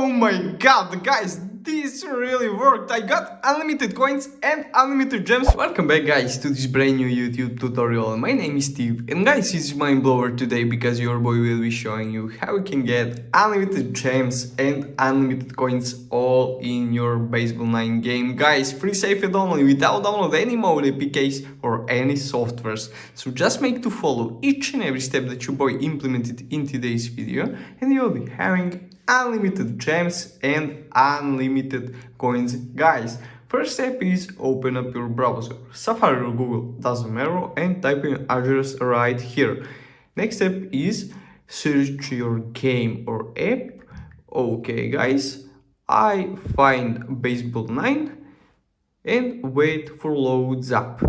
Oh my god, guys, this really worked. I got unlimited coins and unlimited gems. Welcome back, guys, to this brand new YouTube tutorial. My name is Steve, and guys, it's mind blower today because your boy will be showing you how you can get unlimited gems and unlimited coins all in your Baseball 9 game. Guys, free save it only without download any mode APKs or any softwares. So just make to follow each and every step that your boy implemented in today's video, and you'll be having unlimited gems and unlimited coins. Guys, first step is open up your browser, Safari or Google, doesn't matter, and type in address right here. Next step is search your game or app. Okay, guys, I find Baseball 9 and wait for loads up.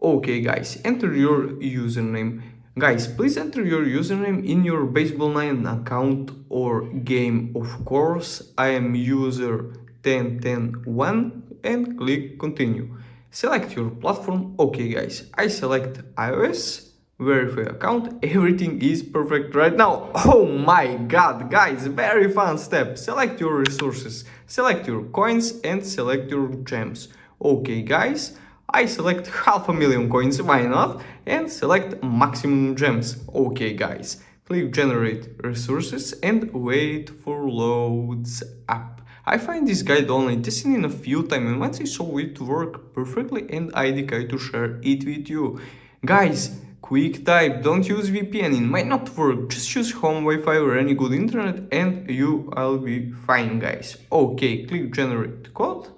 Okay, guys, enter your username. Guys, please enter your username in your Baseball 9 account or game. Of course, I am user 10101 and click continue. Select your platform. Okay, guys, I select iOS. Verify account. Everything is perfect right now. Oh my god, guys, very fun step. Select your resources, select your coins and select your gems. Okay, guys, I select 500,000 coins, why not, and select maximum gems. Okay, guys, click generate resources and wait for loads up. I find this guide online, testing in a few times, and once I saw it work perfectly, and I decide to share it with you. Guys, quick type, don't use VPN, it might not work, just use home Wi-Fi or any good internet and you will be fine, guys. Okay, click generate code.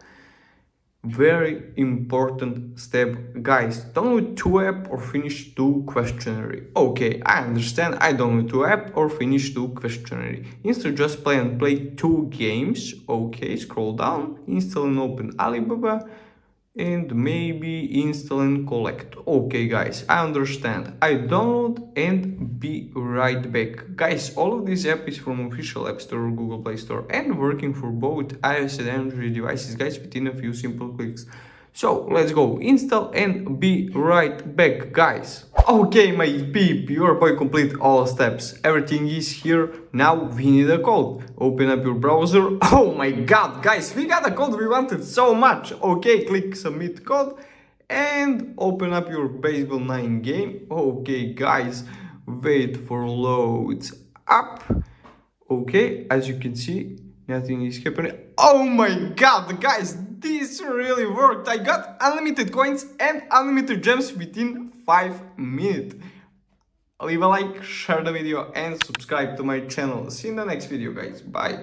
Very important step, guys. Download 2 app or finish 2 questionnaire. Okay, I understand. I download 2 app or finish 2 questionnaire. Instead, just play and play 2 games. Okay, scroll down, install and open Alibaba, and maybe install and collect. Okay, guys, I understand. I download and be right back. Guys, all of these apps is from official App Store or Google Play Store and working for both iOS and Android devices, guys, within a few simple clicks. So let's go install and be right back, guys. Okay, my peep, your boy complete all steps. Everything is here. Now we need a code. Open up your browser. Oh my god, guys, we got a code we wanted so much. Okay, click submit code and open up your Baseball 9 game. Okay, guys, wait for loads up. Okay, as you can see, nothing is happening. Oh my god, guys, this really worked. I got unlimited coins and unlimited gems within 5 minutes. Leave a like, share the video and subscribe to my channel. See you in the next video, guys. Bye.